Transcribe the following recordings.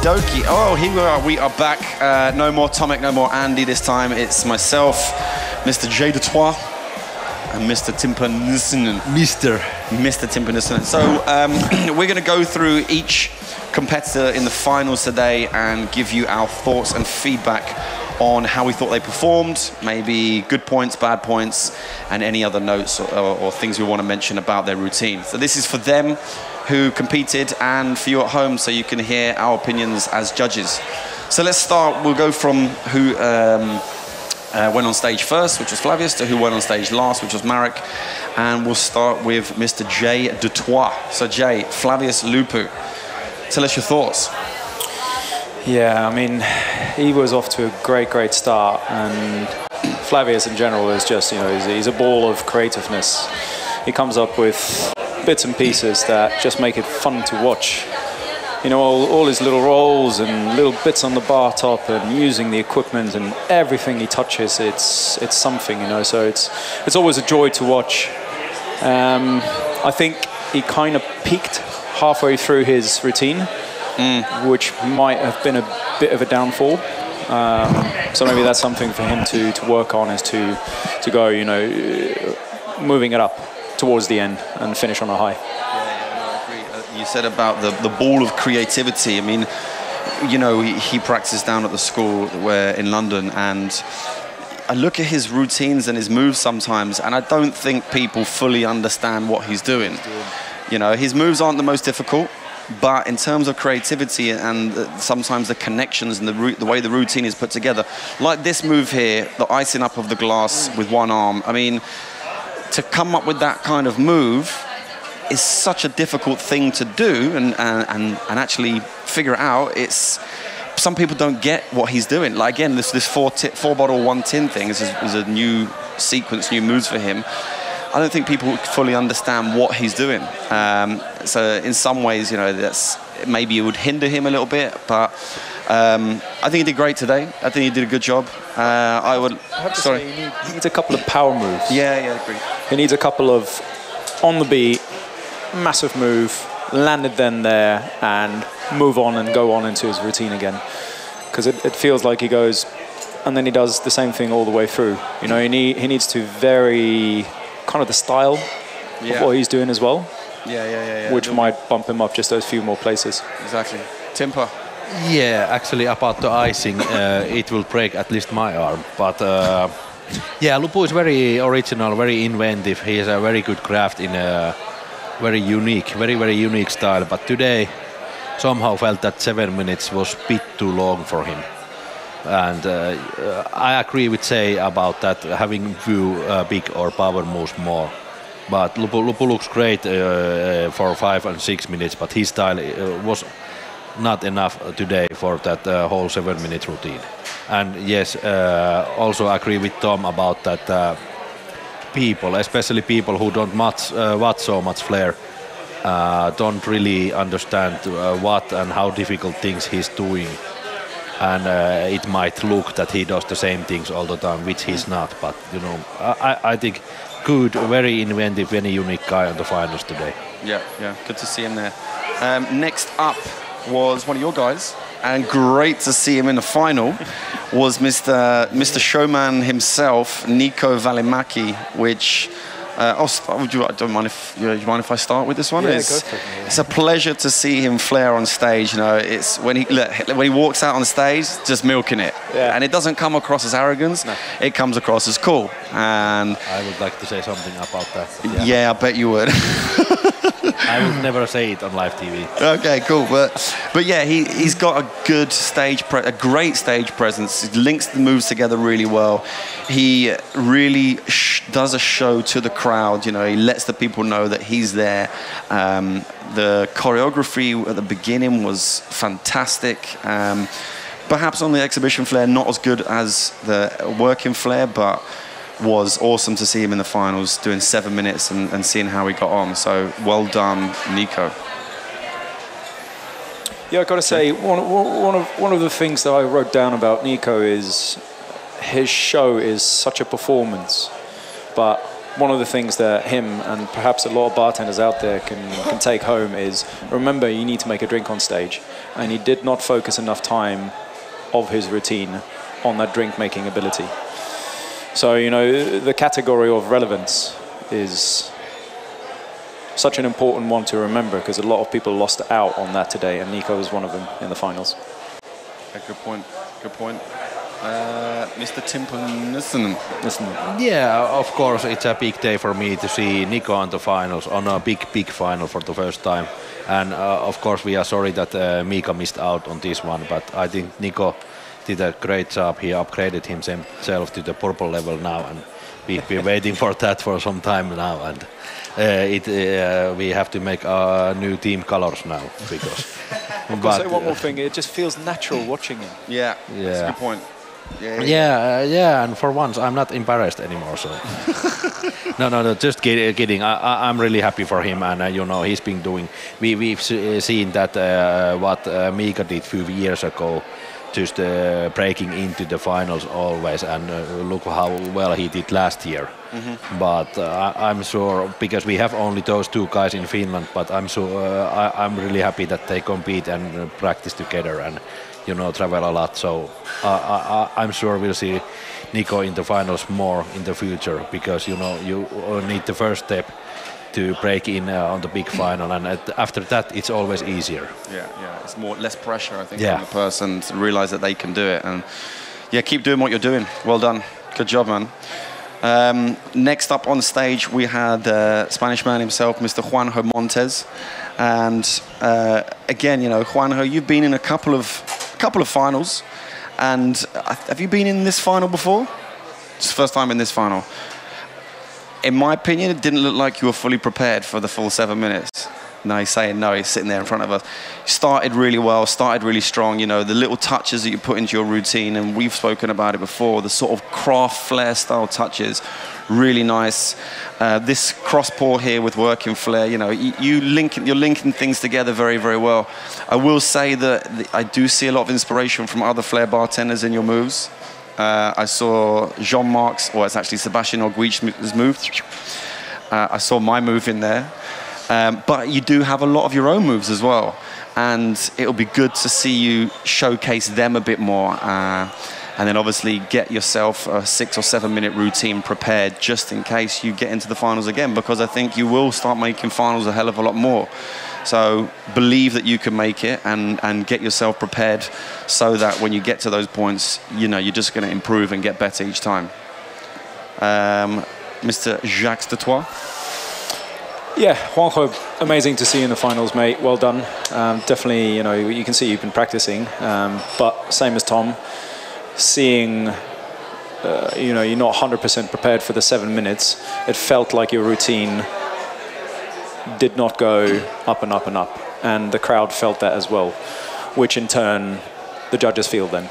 dokie. Oh, here we are. We are back. No more Tomek, no more Andy this time. It's myself, Mr. J. de Troyes, and Mr. Timpanissen. Mr. Timpanissen. So we're going to go through each competitor in the finals today and give you our thoughts and feedback on how we thought they performed, maybe good points, bad points, and any other notes or things we want to mention about their routine. So this is for them who competed and for you at home, so you can hear our opinions as judges. So let's start. We'll go from who went on stage first, which was Flavius, to who went on stage last, which was Marek. And we'll start with Mr. J. de Troyes. So Jay, Flavius Lupu, tell us your thoughts. Yeah, I mean, he was off to a great start, and Flavius in general is just, you know, he's a ball of creativeness. He comes up with bits and pieces that just make it fun to watch. You know, all his little rolls and little bits on the bar top, and using the equipment and everything he touches, it's something, you know. So it's always a joy to watch. I think he kind of peaked halfway through his routine, which might have been a bit of a downfall. So maybe that's something for him to work on, is to go, you know, moving it up towards the end and finish on a high. I agree. You said about the ball of creativity. I mean, you know, he practiced down at the school in London, and I look at his routines and his moves sometimes, and I don't think people fully understand what he's doing. You know, his moves aren't the most difficult, but in terms of creativity and sometimes the connections and the way the routine is put together, like this move here, the icing up of the glass with one arm, I mean, to come up with that kind of move is such a difficult thing to do and actually figure it out. Some people don't get what he's doing. Like, again, this four bottle, one tin thing is a new sequence, new moves for him. I don't think people fully understand what he's doing. So in some ways, you know, maybe it would hinder him a little bit, but I think he did great today. I think he did a good job. I have to say he needs a couple of power moves. Yeah, I agree. He needs a couple of on the beat, massive move, landed then there, and move on and go on into his routine again. Because it feels like he goes, and then he does the same thing all the way through. You know, he needs to vary kind of the style of what he's doing as well. Yeah. Which might bump him up just those few more places. Exactly. Timper. Yeah, actually about the icing, it will break at least my arm. But yeah, Lupu is very original, very inventive. He has a very good craft in a very unique style. But today, somehow felt that 7 minutes was a bit too long for him. And I agree with Jay about that, having few big or power moves more. But Lupu looks great for 5 and 6 minutes, but his style was not enough today for that whole 7 minute routine. And yes, also agree with Tom about that people, especially people who don't watch so much Flair, don't really understand what and how difficult things he's doing. And it might look that he does the same things all the time, which he's not. But, you know, I think good, very inventive, very unique guy on the finals today. Yeah, good to see him there. Next up was one of your guys, and great to see him in the final, was Mr. Showman himself, Nico Välimäki, which... don't mind if I start with this one? Yeah, it's a pleasure to see him flare on stage. You know, it's when he walks out on stage, just milking it, and it doesn't come across as arrogance. No. It comes across as cool. And I would like to say something about that. Yeah, I bet you would. I would never say it on live TV. Okay, cool. But yeah, he's got a good a great stage presence. He links the moves together really well. He really does a show to the crowd. You know, he lets the people know that he's there. The choreography at the beginning was fantastic. Perhaps on the exhibition Flair, not as good as the working Flair, but was awesome to see him in the finals doing 7 minutes and seeing how he got on. So well done, Nico. Yeah, I've got to say, one of the things that I wrote down about Nico is his show is such a performance, but one of the things that him and perhaps a lot of bartenders out there can take home is, remember, you need to make a drink on stage. And he did not focus enough time of his routine on that drink-making ability. So, you know, the category of relevance is such an important one to remember, because a lot of people lost out on that today, and Nico was one of them in the finals. Good point. Good point. Mr. Timpen. Yeah, of course, it's a big day for me to see Nico on the finals, on a big final for the first time. And of course, we are sorry that Mika missed out on this one, but I think Nico did a great job. He upgraded himself to the purple level now, and we've been waiting for that for some time now. And we have to make new team colors now, because. I've got to say one more thing. It just feels natural watching him. Yeah, that's a good point. Yeah, and for once I'm not embarrassed anymore. So no, just kidding. I'm really happy for him, and you know, he's been doing. We've seen that what Mika did a few years ago, just breaking into the finals always, and look how well he did last year. Mm-hmm. But I'm sure, because we have only those two guys in Finland, but I'm sure I'm really happy that they compete and practice together and, you know, travel a lot. So I'm sure we'll see Nico in the finals more in the future, because, you know, you need the first step to break in on the big final, and after that it's always easier. Yeah, it's less pressure, I think, on the person to realize that they can do it. And yeah, keep doing what you're doing. Well done. Good job, man. Next up on stage, we had Spanish man himself, Mr. Juanjo Montes. And again, you know, Juanjo, you've been in a couple of finals. And have you been in this final before? It's the first time in this final. In my opinion, it didn't look like you were fully prepared for the full 7 minutes. No, he's saying no, he's sitting there in front of us. Started really well, started really strong, you know, the little touches that you put into your routine, and we've spoken about it before, the sort of craft Flair style touches, really nice. This cross pour here with working Flair, you know, you're linking things together very, very well. I will say that I do see a lot of inspiration from other Flair bartenders in your moves. I saw Jean-Marc's, or it's actually Sebastian Ogwich's move. I saw my move in there. But you do have a lot of your own moves as well. And it'll be good to see you showcase them a bit more. And then obviously get yourself a 6 or 7 minute routine prepared just in case you get into the finals again, because I think you will start making finals a hell of a lot more. So believe that you can make it, and get yourself prepared so that when you get to those points, you know, you're just going to improve and get better each time. Mr. Jacques de Troyes. Yeah, Juanjo, amazing to see you in the finals, mate. Well done. Definitely, you know, you can see you've been practicing. But same as Tom, seeing, you know, you're not 100% prepared for the 7 minutes. It felt like your routine did not go up and up and up, and the crowd felt that as well, which in turn the judges feel then,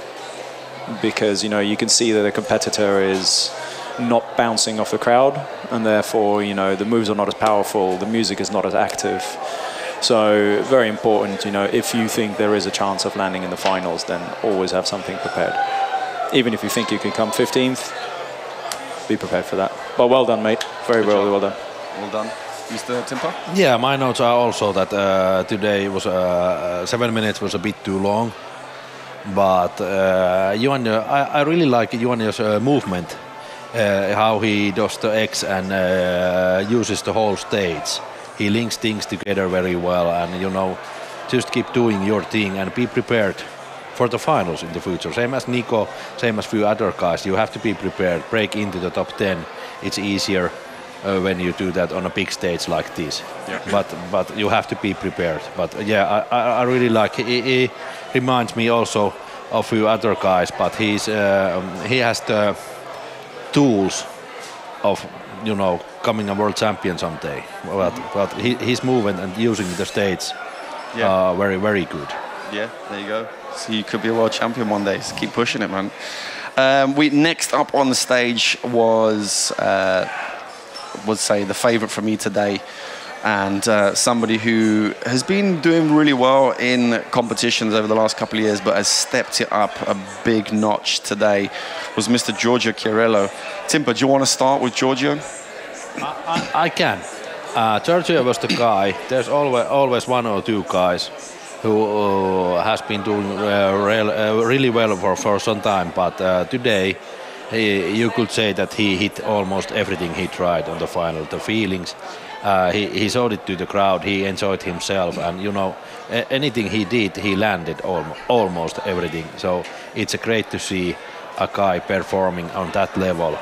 because, you know, you can see that the competitor is not bouncing off the crowd, and therefore, you know, the moves are not as powerful, the music is not as active. So very important, you know, if you think there is a chance of landing in the finals, then always have something prepared. Even if you think you can come 15th, be prepared for that. But well done, mate. Very well done. Well done. Mr. Timper? Yeah, my notes are also that today was 7 minutes was a bit too long, but I really like Juanjo's movement, how he does the X and uses the whole stage. He links things together very well, and, you know, just keep doing your thing and be prepared for the finals in the future. Same as Nico, same as few other guys. You have to be prepared. Break into the top 10. It's easier when you do that on a big stage like this. Yeah. But you have to be prepared. But yeah, I really like. He reminds me also of few other guys, but he has the tools of, you know, becoming a world champion someday. But his movement and using the stage are very, very good. Yeah, there you go. So you could be a world champion one day. So keep pushing it, man. Next up on the stage was would say the favorite for me today, and somebody who has been doing really well in competitions over the last couple of years, but has stepped it up a big notch today, was Mr. Giorgio Chiarello. Timper, do you want to start with Giorgio? I can. Giorgio was the guy. There's always one or two guys who has been doing really well for some time. But today, you could say that he hit almost everything he tried on the final. The feelings, he showed it to the crowd. He enjoyed himself, and you know, anything he did, he landed almost everything. So it's great to see a guy performing on that level.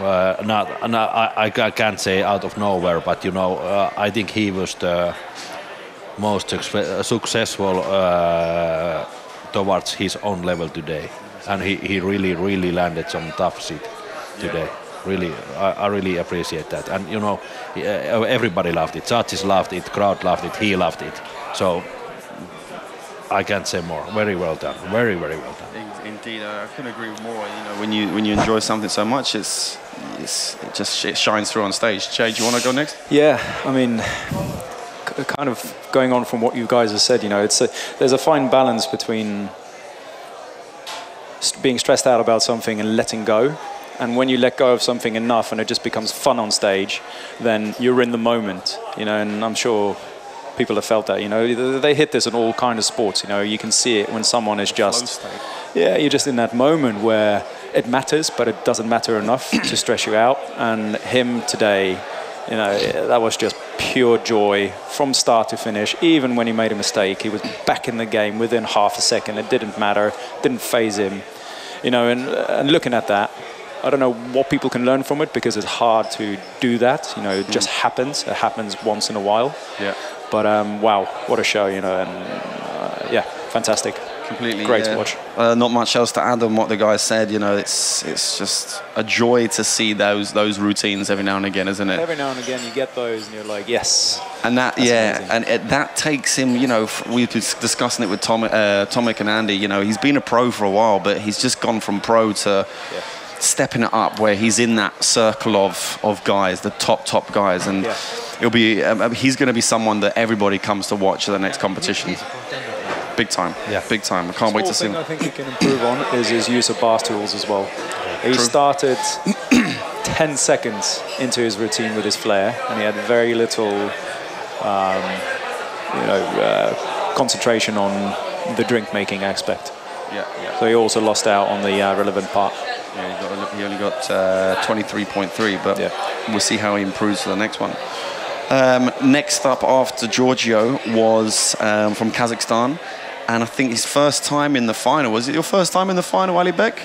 I can't say out of nowhere, but you know, I think he was the most successful towards his own level today, and he really landed some tough shit today. Really, I really appreciate that, and you know, everybody loved it. Judges loved it, crowd loved it, he loved it. So I can't say more. Very well done. Very well done. Indeed, I couldn't agree more. You know, when you enjoy something so much, it shines through on stage. Jay, do you want to go next? Yeah, I mean, kind of going on from what you guys have said, you know, there's a fine balance between being stressed out about something and letting go. And when you let go of something enough and it just becomes fun on stage, then you're in the moment, you know, and I'm sure people have felt that, you know. They hit this in all kind of sports, you know. You can see it when someone is just, yeah, you're just in that moment where it matters, but it doesn't matter enough to stress you out. And him today, you know, that was just pure joy from start to finish. Even when he made a mistake, he was back in the game within half a second. It didn't matter, didn't faze him, you know. And looking at that, I don't know what people can learn from it, because it's hard to do that, you know. It just happens. It happens once in a while. Yeah. But wow, what a show, you know, and yeah, fantastic. Completely great to watch. Not much else to add on what the guys said. You know, it's just a joy to see those routines every now and again, isn't it? Every now and again you get those, and you're like, yes. And that, that takes him. You know, we were discussing it with Tomek and Andy. You know, he's been a pro for a while, but he's just gone from pro to stepping it up, where he's in that circle of guys, the top guys, and it'll be he's going to be someone that everybody comes to watch at the next competition. Big time, big time. I can't wait to see him. I think he can improve on is his use of bar tools as well. He started 10 seconds into his routine with his Flair, and he had very little, concentration on the drink making aspect. So he also lost out on the relevant part. Yeah, he only got 23.3, but we'll see how he improves for the next one. Next up after Giorgio was from Kazakhstan, and I think his first time in the final. Was it your first time in the final, Alibek?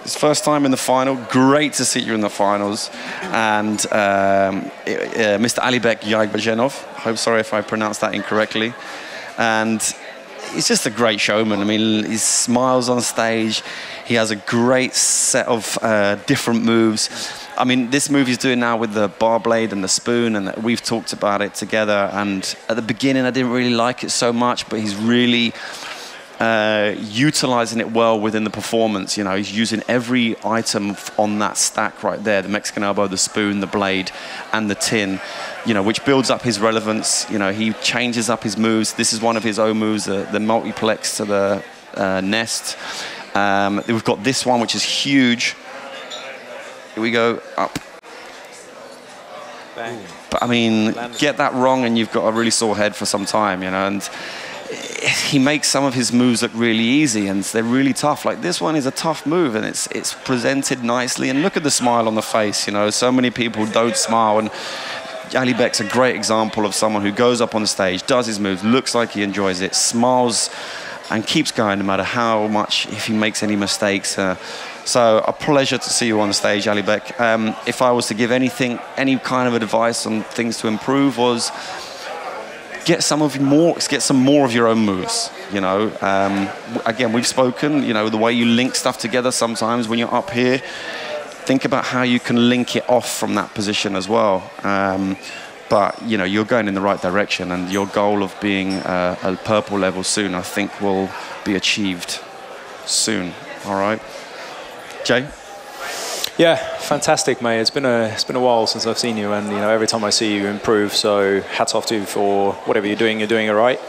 His first time in the final. Great to see you in the finals. And Mr. Alibek Yagbajenov. I'm sorry if I pronounced that incorrectly. And he's just a great showman. I mean, he smiles on stage. He has a great set of different moves. I mean, this move he's doing now with the bar blade and the spoon, and we've talked about it together. And at the beginning, I didn't really like it so much, but he's really utilizing it well within the performance. You know, he's using every item on that stack right there: the Mexican elbow, the spoon, the blade, and the tin. You know, which builds up his relevance. You know, he changes up his moves. This is one of his own moves, the multiplex to the nest. We've got this one, which is huge. Here we go, up. Bang. But I mean, get that wrong and you've got a really sore head for some time, you know. And he makes some of his moves look really easy, and they're really tough. Like this one is a tough move, and it's presented nicely. And look at the smile on the face, you know. So many people don't smile, and Alibek's a great example of someone who goes up on the stage, does his moves, looks like he enjoys it, smiles, and keeps going no matter how much, if he makes any mistakes. So a pleasure to see you on the stage, Alibek. If I was to give any kind of advice on things to improve, was get some more of your own moves. You know, again, we've spoken. You know, the way you link stuff together sometimes when you're up here. Think about how you can link it off from that position as well. But you know, you're going in the right direction, and your goal of being a purple level soon, I think, will be achieved soon. All right, Jay. Yeah, fantastic, mate. It's been a while since I've seen you, and you know, every time I see you improve. So hats off to you for whatever you're doing. You're doing it right.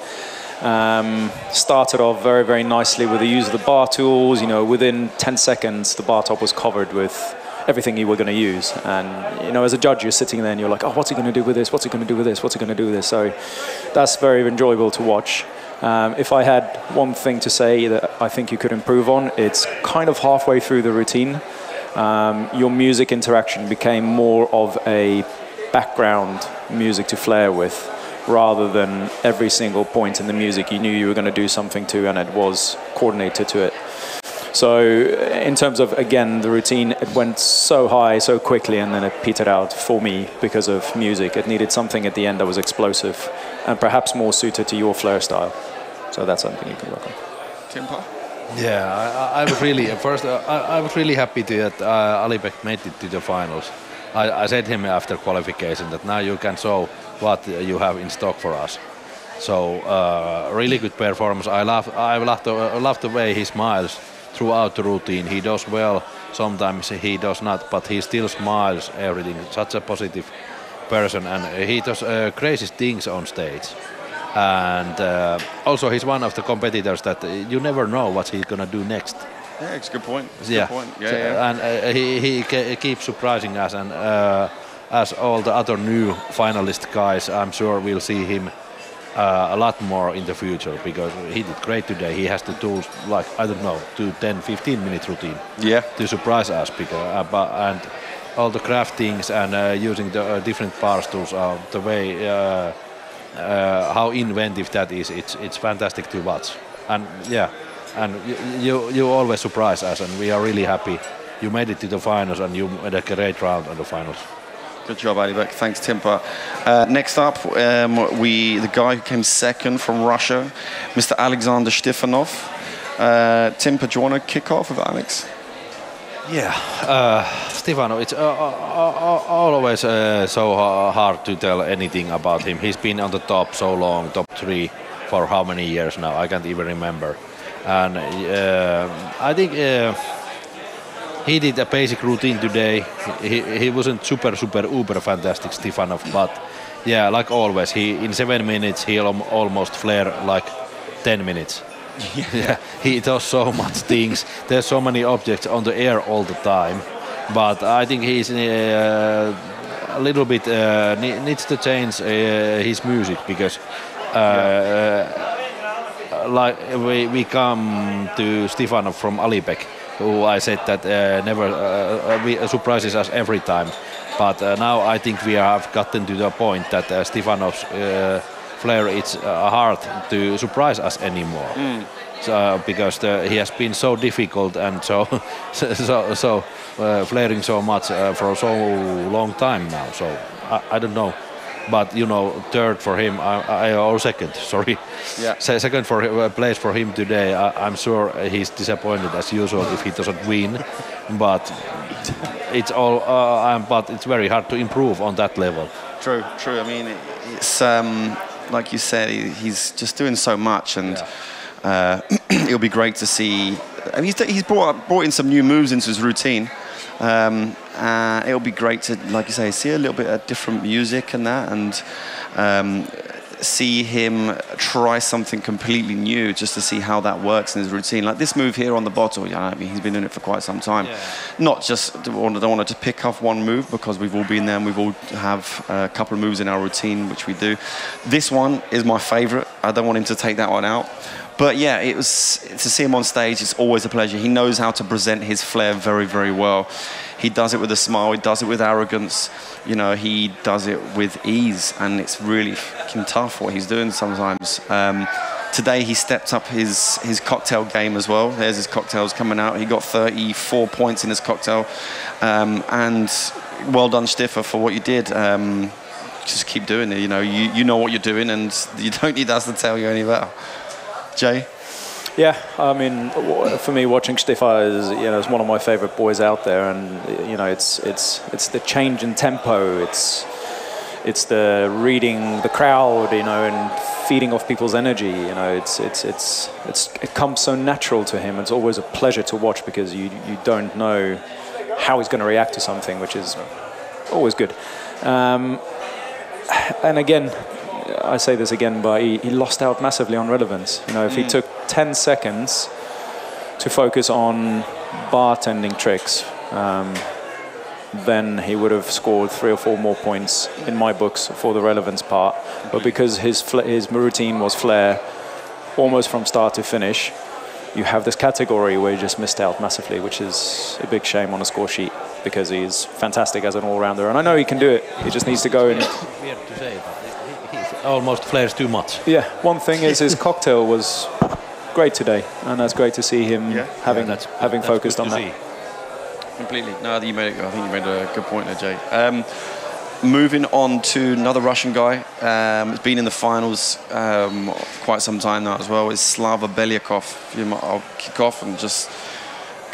Started off very, very nicely with the use of the bar tools. You know, within 10 seconds, the bar top was covered with everything you were going to use. And you know, as a judge, you're sitting there and you're like, oh, what's he going to do with this? What's he going to do with this? What's he going to do with this? So that's very enjoyable to watch. If I had one thing to say that I think you could improve on, it's kind of halfway through the routine. Your music interaction became more of a background music to Flair with, rather than every single point in the music you knew you were going to do something to, and it was coordinated to it. So in terms of, again, the routine, it went so high so quickly, and then it petered out for me because of music. It needed something at the end that was explosive and perhaps more suited to your Flair style. So that's something you can work on. Timpa? Yeah, I was really I was really happy that Alibek made it to the finals. I said to him after qualification that now you can show what you have in stock for us. So really good performance. I love the way he smiles throughout the routine. He does well, sometimes he does not, but he still smiles everything. Such a positive person, and he does crazy things on stage. And also he's one of the competitors that you never know what he's gonna do next. Yeah, it's a good point. Good point. And he keeps surprising us, and as all the other new finalist guys, I'm sure we'll see him a lot more in the future, because he did great today. He has to do, like, I don't know, 10-15 minute routine to surprise us, because and all the craftings and using the different bars tools, the way how inventive that is, it's fantastic to watch. And yeah, and you always surprise us, and we are really happy you made it to the finals, and you made a great round on the finals. Good job, Alibek. Thanks, Timpa. Next up, the guy who came second from Russia, Mr. Alexander Shtifanov. Timpa, do you want to kick off with Alex? Yeah, Shtifanov, it's always so hard to tell anything about him. He's been on the top so long, top 3 for how many years now? I can't even remember. And I think he did a basic routine today. He wasn't super uber fantastic, Shtifanov, but yeah, like always, in 7 minutes he almost Flair like 10 minutes. Yeah, he does so much things. There's so many objects on the air all the time, but I think he's a little bit needs to change his music, because like we come to Shtifanov from Alibek, who I said that never surprises us every time, but now I think we have gotten to the point that Shtifanov's Flair, it's hard to surprise us anymore. So, because he has been so difficult and so flaring so much for so long time now. So I don't know, but you know, third for him, or second, sorry, second place for him today. I'm sure he's disappointed as usual if he doesn't win, but it's all. But it's very hard to improve on that level. True. I mean, it's like you said, he's just doing so much, and it'll be great to see. I mean, he's brought in some new moves into his routine. It'll be great to, like you say, see a little bit of different music and that, and see him try something completely new, just to see how that works in his routine. Like this move here on the bottle, I mean, he's been doing it for quite some time. Yeah. Not just, I don't want to pick off one move, because we've all been there and we've all have a couple of moves in our routine, which we do. This one is my favorite. I don't want him to take that one out. But yeah, to see him on stage, it's always a pleasure. He knows how to present his Flair very, very well. He does it with a smile, he does it with arrogance, you know, he does it with ease, and it's really fucking tough what he's doing sometimes. Today he stepped up his cocktail game as well. There's his cocktails coming out. He got 34 points in his cocktail. And well done, Stiffer, for what you did. Just keep doing it, you know. You know what you're doing, and you don't need us to tell you any better. Jay? Yeah, I mean, for me, watching Stiffa is, you know, it's one of my favorite boys out there, and you know, it's the change in tempo, it's the reading the crowd, you know, and feeding off people's energy. You know, it comes so natural to him. It's always a pleasure to watch, because you don't know how he's going to react to something, which is always good. And again, I say this again, but he lost out massively on relevance. You know, if he took 10 seconds to focus on bartending tricks, then he would have scored 3 or 4 more points in my books for the relevance part. But because his routine was Flair almost from start to finish, you have this category where he just missed out massively, which is a big shame on a score sheet, because he's fantastic as an all-rounder. And I know he can do it. He just needs to go and... Weird to say, but he's almost Flair's too much. Yeah, one thing is his cocktail was great today, and that's great to see him having focused on that. See. Completely. No, I think you made a good point there, Jay. Moving on to another Russian guy, has been in the finals quite some time now as well, is Slava Belyakov. I'll kick off and just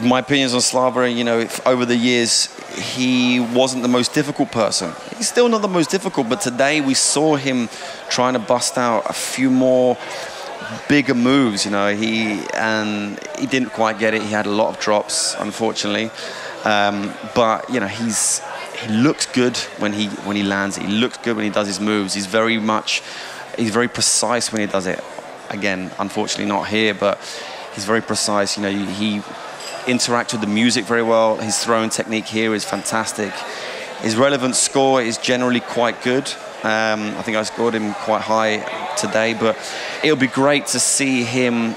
my opinions on Slava. You know, over the years he wasn't the most difficult person. He's still not the most difficult, but today we saw him trying to bust out a few more bigger moves. You know, he didn't quite get it. He had a lot of drops, unfortunately. But you know, he looks good when he lands. He looks good when he does his moves. He's very precise when he does it. Again, unfortunately not here, but he's very precise. You know, he interacts with the music very well. His throwing technique here is fantastic. His relevant score is generally quite good. I think I scored him quite high today, but it'll be great to see him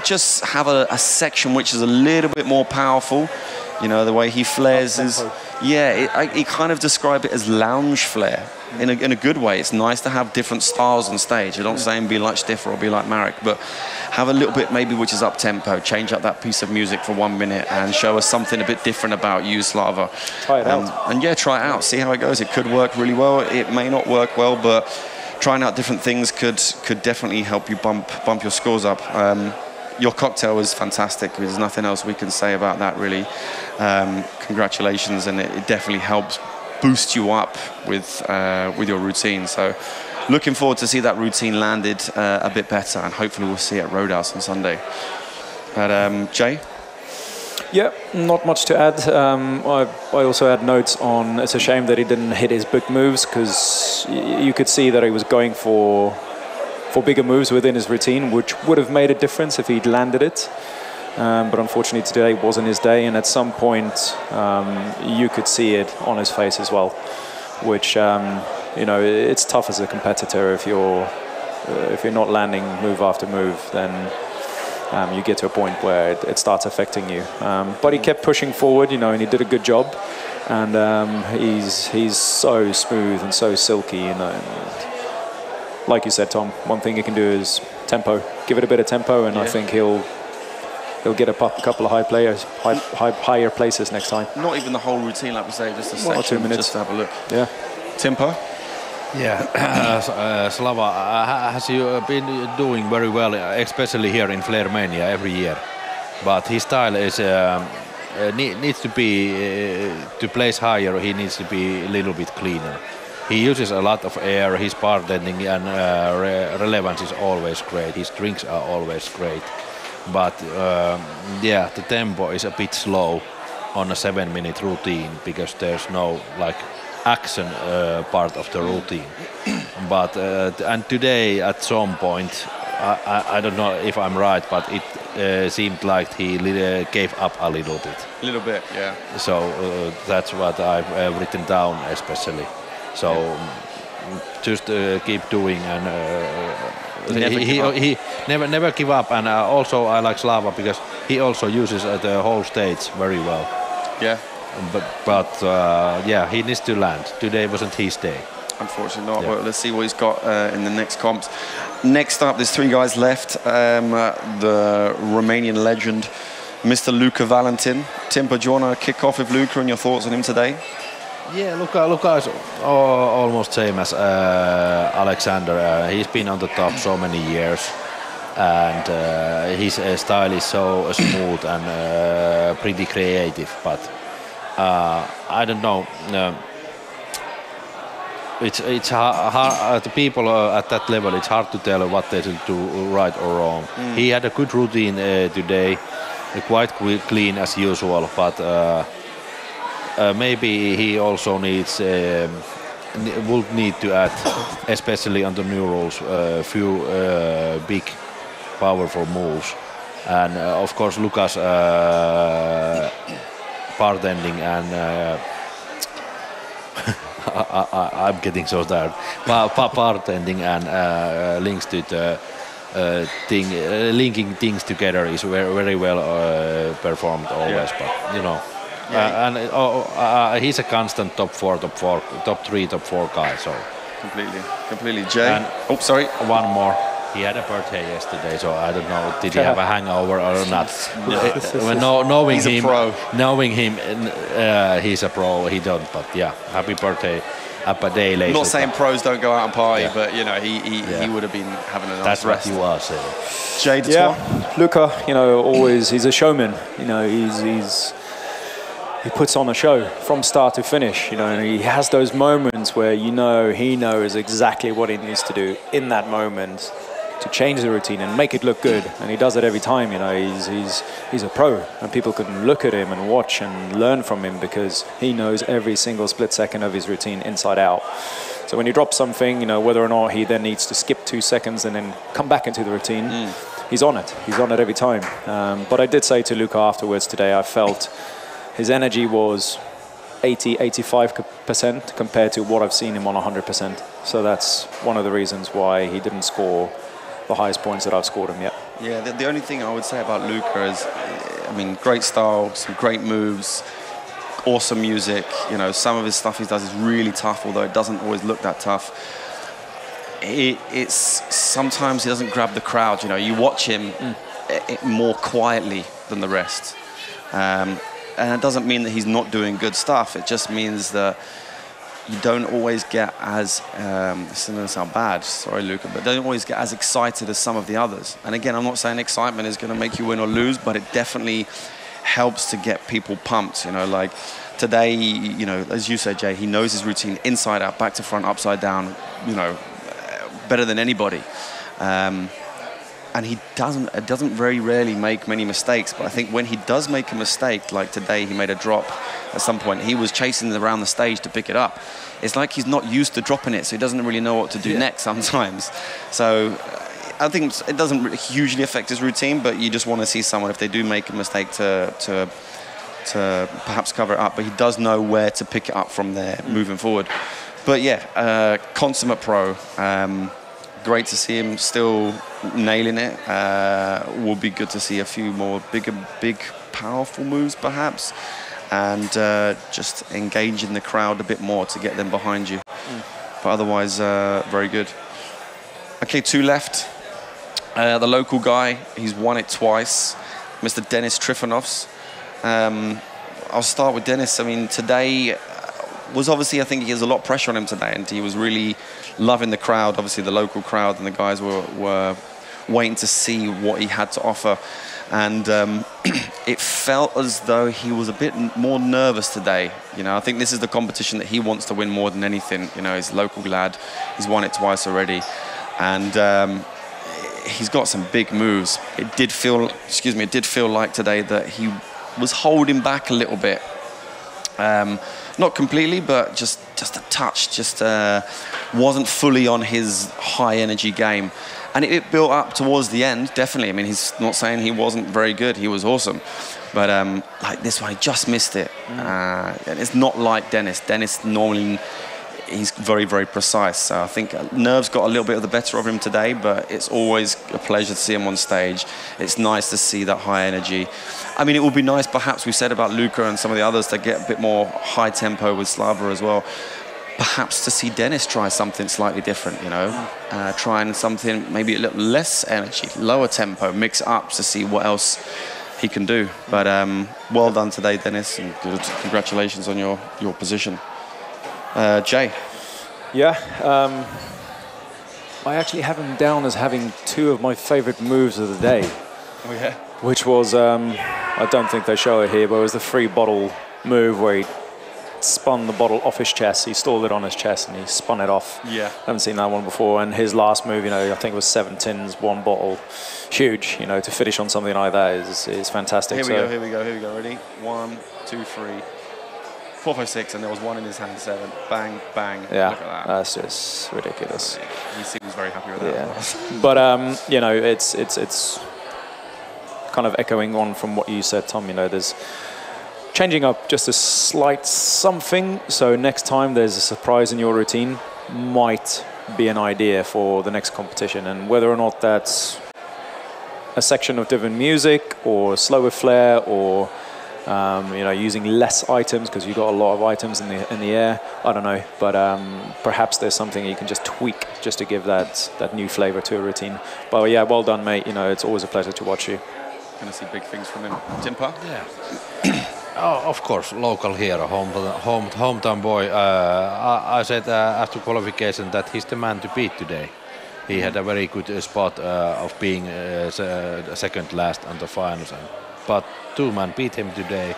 just have a section which is a little bit more powerful. You know, the way he flares is, he kind of describe it as lounge flair in a good way. It's nice to have different styles on stage. I don't say and be like Shtifanov or be like Marek, but have a little bit maybe which is up tempo, change up that piece of music for 1 minute and show us something a bit different about you, Slava. Try it out. And yeah, try it out, see how it goes. It could work really well, it may not work well, but trying out different things could definitely help you bump your scores up. Your cocktail was fantastic. There's nothing else we can say about that, really. Congratulations, and it definitely helps boost you up with your routine. So, looking forward to see that routine landed a bit better, and hopefully we'll see it at Roadhouse on Sunday. But Jay? Yeah, not much to add. I also had notes on. It's a shame that he didn't hit his big moves, because you could see that he was going for bigger moves within his routine, which would have made a difference if he'd landed it. But unfortunately today wasn't his day, and at some point you could see it on his face as well, which you know, it's tough as a competitor if you're not landing move after move, then you get to a point where it starts affecting you. But he kept pushing forward, you know, and he did a good job, and he's so smooth and so silky, you know. Like you said, Tom, one thing he can do is tempo. Give it a bit of tempo, and I think he'll get a couple of higher places next time. Not even the whole routine, like we say, just a 1 or 2 section, minutes. just to have a look. Yeah. Tempo? Yeah, Slava has been doing very well, especially here in Flair Mania every year. But his style is needs to be to place higher. He needs to be a little bit cleaner. He uses a lot of air. His bartending and relevance is always great. His drinks are always great. But yeah, the tempo is a bit slow on a 7-minute routine, because there's no like action part of the routine. But and today at some point, I don't know if I'm right, but it seemed like he gave up a little bit. A little bit, yeah. So that's what I've written down especially. So just keep doing, and he never give up. And also I like Slava because he also uses the whole stage very well. Yeah. But yeah, he needs to land. Today wasn't his day. Unfortunately not. Yeah. Well, let's see what he's got in the next comps. Next up, there's 3 guys left. The Romanian legend, Mr. Luca Valenton. Timper, do you want to kick off with Luca and your thoughts on him today? Yeah, Luca is almost same as Alexander. He's been on the top so many years, and his style is so smooth and pretty creative. But I don't know. It's hard. The people at that level, it's hard to tell what they do right or wrong. He had a good routine today, quite clean as usual, but. Maybe he also would need to add, especially on the new rules, a few big, powerful moves. And of course, Luca's bartending and I'm getting so tired. Bartending and links to the linking things together is very well performed always. But you know, and he's a constant top 3, top 4 guy. So completely. Jay. And sorry. One more. He had a birthday yesterday, so I don't know. Did he have a hangover or not? Knowing he's him, a pro. Knowing him, he's a pro. He don't, but yeah, happy birthday up a day later. I'm not saying pros don't go out and party, but you know he would have been having a nice rest. That's what you are saying. Jay, Luca, you know, always he's a showman. You know, he puts on a show from start to finish, you know, and he has those moments where you know he knows exactly what he needs to do in that moment to change the routine and make it look good, and he does it every time. You know, he's a pro, and people can look at him and watch and learn from him because he knows every single split second of his routine inside out. So when you drop something, you know, whether or not he then needs to skip 2 seconds and then come back into the routine, he's on it. He's on it every time. But I did say to Luca afterwards today, I felt his energy was 80-85% compared to what I've seen him on 100%. So that's one of the reasons why he didn't score the highest points that I've scored him yet. Yeah, the only thing I would say about Luca is, I mean, great style, some great moves, awesome music. You know, some of his stuff he does is really tough, although it doesn't always look that tough. It's sometimes he doesn't grab the crowd. You know, you watch him more quietly than the rest. And it doesn't mean that he's not doing good stuff. It just means that you don't always get as, this is going to sound bad, sorry Luca, but don't always get as excited as some of the others. And again, I'm not saying excitement is going to make you win or lose, but it definitely helps to get people pumped. You know, like today, you know, as you said, Jay, he knows his routine inside out, back to front, upside down, you know, better than anybody. And he doesn't very rarely make many mistakes, but I think when he does make a mistake, like today he made a drop at some point, he was chasing around the stage to pick it up. It's like he's not used to dropping it, so he doesn't really know what to do next sometimes. So I think it doesn't really hugely affect his routine, but you just want to see someone, if they do make a mistake, to perhaps cover it up, but he does know where to pick it up from there moving forward. But yeah, consummate pro. Great to see him still nailing it. Will be good to see a few more big, powerful moves, perhaps, and just engaging the crowd a bit more to get them behind you. But otherwise, very good. Okay, 2 left. The local guy, he's won it twice, Mr. Denis Trifonov. I'll start with Denis. I mean, today was obviously, I think he has a lot of pressure on him today, and he was really loving the crowd, obviously the local crowd, and the guys were waiting to see what he had to offer. And it felt as though he was a bit more nervous today. You know, I think this is the competition that he wants to win more than anything. You know, he's a local lad, he's won it twice already, and he's got some big moves. It did feel like today that he was holding back a little bit. Not completely, but just a touch. Just wasn't fully on his high energy game, and it built up towards the end. Definitely. I mean, he's not saying he wasn't very good. He was awesome, but like this one, he just missed it. And it's not like Denis. Denis normally, he's very, very precise. So I think nerves got a little bit of the better of him today, but it's always a pleasure to see him on stage. It's nice to see that high energy. I mean, it would be nice, perhaps we said about Luca and some of the others, to get a bit more high tempo with Slava as well. Perhaps to see Denis try something slightly different, you know, trying something maybe a little less energy, lower tempo, mix it up to see what else he can do. But well done today, Denis, and good. Congratulations on your position. Jay. Yeah, I actually have him down as having 2 of my favorite moves of the day. Oh yeah. Which was, I don't think they show it here, but it was the free bottle move where he spun the bottle off his chest. He stalled it on his chest and he spun it off. Yeah. Haven't seen that one before. And his last move, you know, I think it was 7 tins, 1 bottle. Huge, you know, to finish on something like that is fantastic. Here we go. Ready? 1, 2, 3, 4, 5, 6, and there was 1 in his hand, 7. Bang, bang. Yeah, look at that. That's just ridiculous. He seems very happy with that. Yeah. But you know, it's kind of echoing on from what you said, Tom. You know, there's changing up just a slight something, so next time there's a surprise in your routine, might be an idea for the next competition. And whether or not that's a section of different music or slower flair or using less items because you've got a lot of items in the air, I don't know, but perhaps there's something you can just tweak just to give that new flavor to a routine. But yeah, well done, mate. It's always a pleasure to watch you. Gonna see big things from him. Timpa? Yeah. Of course, local hero, hometown boy. I said after qualification that he's the man to beat today. He had a very good spot of being second last on the finals, but two-man beat him today.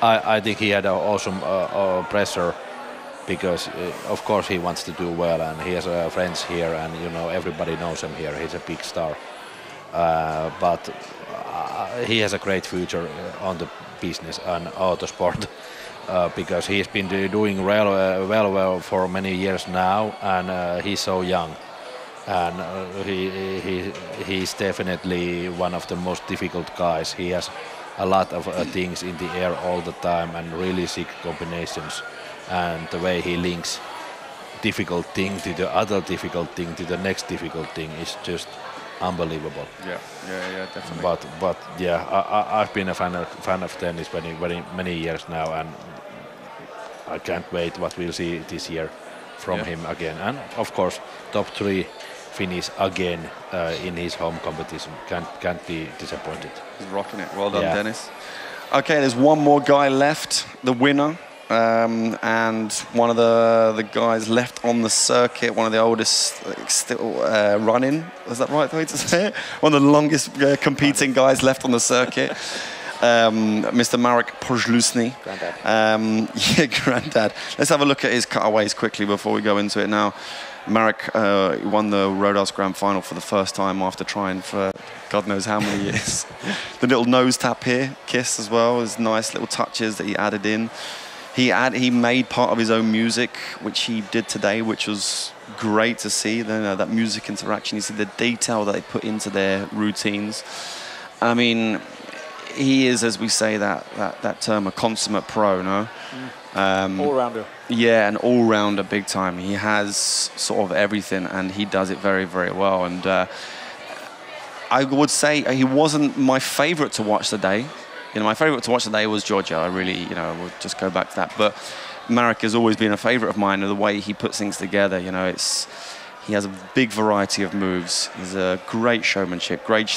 I think he had an awesome pressure because, of course, he wants to do well, and he has friends here, and everybody knows him here. He's a big star, but he has a great future on the business and autosport because he's been doing well for many years now, and he's so young, and he's definitely one of the most difficult guys. He has a lot of things in the air all the time and really sick combinations, and the way he links difficult thing to the other difficult thing to the next difficult thing is just unbelievable. Yeah, definitely. But yeah, I've been a fan of tennis many years now, and I can't wait what we'll see this year from him again. And of course, top 3 finish again in his home competition. Can't be disappointed. He's rocking it. Well done, Denis. Okay, there's one more guy left, the winner. And one of the guys left on the circuit, one of the oldest still running, is that right the way to say it? One of the longest competing guys left on the circuit, Mr. Marek Posluszny. Granddad. Granddad. Let's have a look at his cutaways quickly before we go into it now. Marek won the Rodas Grand Final for the first time after trying for God knows how many years. The little nose tap here, kiss as well, is nice little touches that he added in. He made part of his own music, which he did today, which was great to see. That music interaction, you see the detail that they put into their routines. I mean, he is, as we say that term, a consummate pro, no? All-rounder. Yeah, an all-rounder big time. He has sort of everything, and he does it very, very well. And I would say he wasn't my favorite to watch today. My favorite to watch today was Giorgio. I really, would just go back to that. But Marek has always been a favorite of mine, and the way he puts things together, he has a big variety of moves. He's a great showmanship, great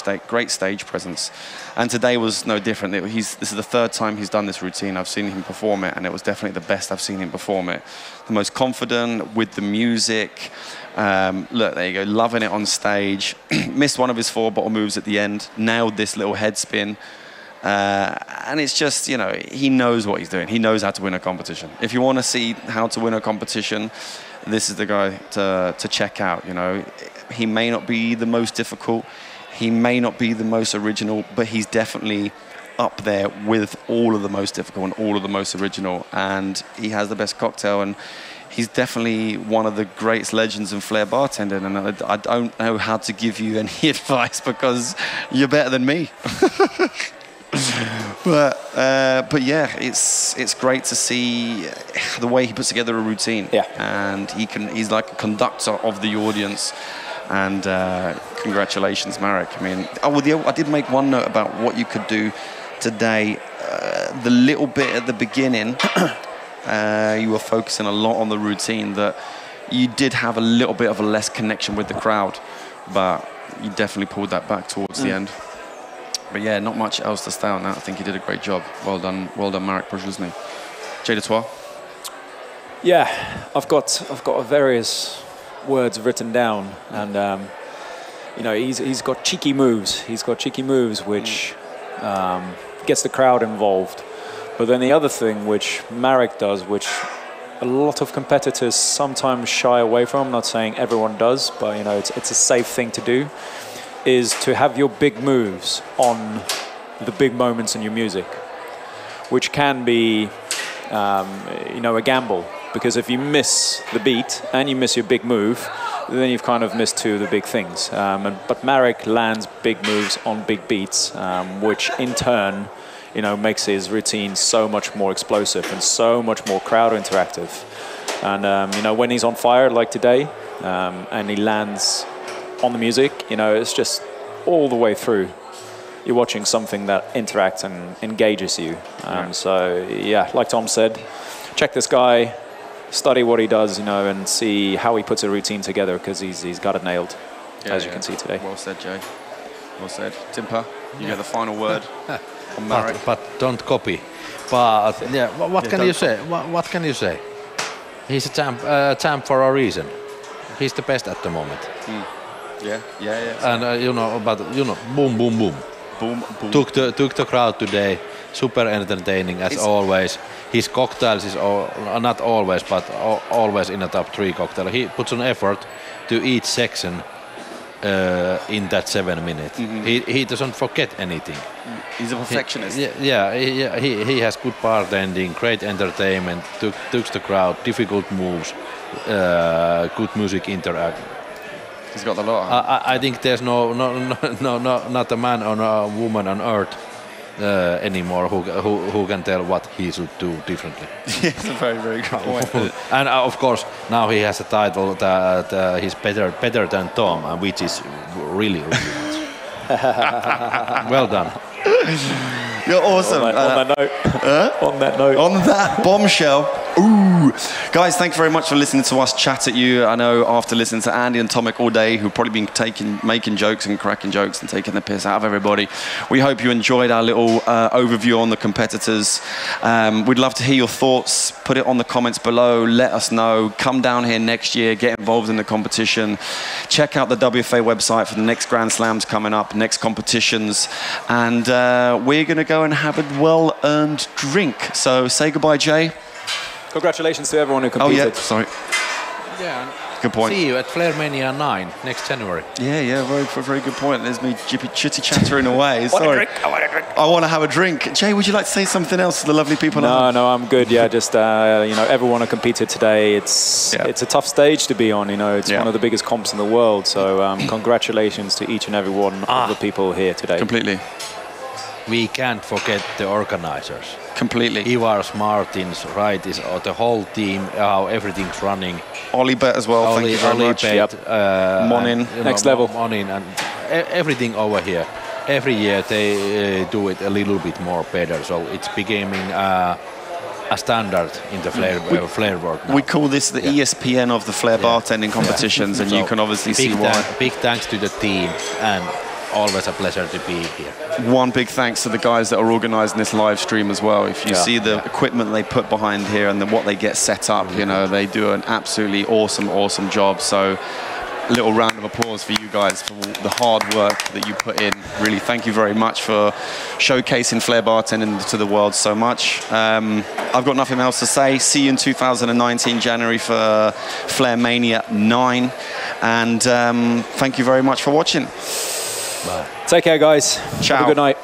stage presence. And today was no different. This is the 3rd time he's done this routine. I've seen him perform it, and it was definitely the best I've seen him perform it. The most confident with the music. Look, there you go, loving it on stage. Missed one of his 4 bottle moves at the end. Nailed this little head spin. And it's just, he knows what he's doing. He knows how to win a competition. If you want to see how to win a competition, this is the guy to check out. He may not be the most difficult. He may not be the most original, but he's definitely up there with all of the most difficult and all of the most original. And he has the best cocktail. And he's definitely one of the greatest legends in flair bartending. And I don't know how to give you any advice because you're better than me. But yeah, it's great to see the way he puts together a routine. Yeah. And he's like a conductor of the audience. And congratulations, Marek. I mean, I did make one note about what you could do today. The little bit at the beginning, you were focusing a lot on the routine, that you did have a little bit of a less connection with the crowd, but you definitely pulled that back towards the end. But yeah, not much else to say on that. I think he did a great job. Well done, Marek Posluszny. Jay de Trois? Yeah, I've got various words written down, and he's got cheeky moves. He's got cheeky moves which gets the crowd involved. But then the other thing which Marek does, which a lot of competitors sometimes shy away from, I'm not saying everyone does, but it's a safe thing to do, is to have your big moves on the big moments in your music, which can be, a gamble. Because if you miss the beat and you miss your big move, then you've kind of missed 2 of the big things. But Marek lands big moves on big beats, which in turn, you know, makes his routine so much more explosive and so much more crowd interactive. And you know, when he's on fire like today, and he lands on the music, you know, it's just all the way through. You're watching something that interacts and engages you. So yeah, like Tom said, check this guy, study what he does, you know, and see how he puts a routine together, because he's got it nailed, as you can see today. Well said, Jay. Well said. Timpa, you get the final word on Marek. But don't copy. But yeah, what can you say? What can you say? He's a champ for a reason. He's the best at the moment. Yeah. And you know, but you know, boom, boom, boom. Boom. Took the crowd today. Super entertaining as always. His cocktails is not always, but always in the top 3 cocktail. He puts an effort to each section in that 7 minutes. He doesn't forget anything. He's a perfectionist. He has good bartending, great entertainment. Took the crowd, difficult moves, good music interact. He's got the lot. I think there's not a man or a woman on earth anymore who can tell what he should do differently. It's a very, very good point. And of course, now he has a title that he's better than Tom, which is really nice. Well done. You're awesome. On that note. On that bombshell. Ooh. Guys, thank you very much for listening to us chat at you. I know after listening to Andy and Tomek all day, who've probably been making jokes and cracking jokes and taking the piss out of everybody, we hope you enjoyed our little overview on the competitors. We'd love to hear your thoughts. Put it on the comments below. Let us know. Come down here next year. Get involved in the competition. Check out the WFA website for the next Grand Slams coming up, next competitions. And we're going to go and have a well-earned drink. So say goodbye, Jay. Congratulations to everyone who competed. Oh, yeah, sorry. Yeah. Good point. See you at Flair Mania 9 next January. Yeah, very good point. There's me chitty chattering away. Sorry. I want a drink. I want to have a drink. Jay, would you like to say something else to the lovely people? No, I'm good. Yeah, just you know, everyone who competed today. It's a tough stage to be on. You know, it's one of the biggest comps in the world. So congratulations to each and every one of the people here today. Completely. We can't forget the organizers. Completely. Ivars, Martins, right, is the whole team, how everything's running. Ollie Bet as well, thank you very much. Monin, next level. Monin and everything over here. Every year they do it a little bit more better, so it's becoming a standard in the Flair world now. We call this the ESPN of the Flair bartending competitions, and so you can obviously see why. Big thanks to the team, and always a pleasure to be here. One big thanks to the guys that are organising this live stream as well. If you see the equipment they put behind here and what they get set up, you know, they do an absolutely awesome job. So a little round of applause for you guys for the hard work that you put in. Really, thank you very much for showcasing Flair bartending to the world so much. I've got nothing else to say. See you in 2019 January for Flair Mania 9. And thank you very much for watching. Bye. Take care, guys. Ciao. Have a good night.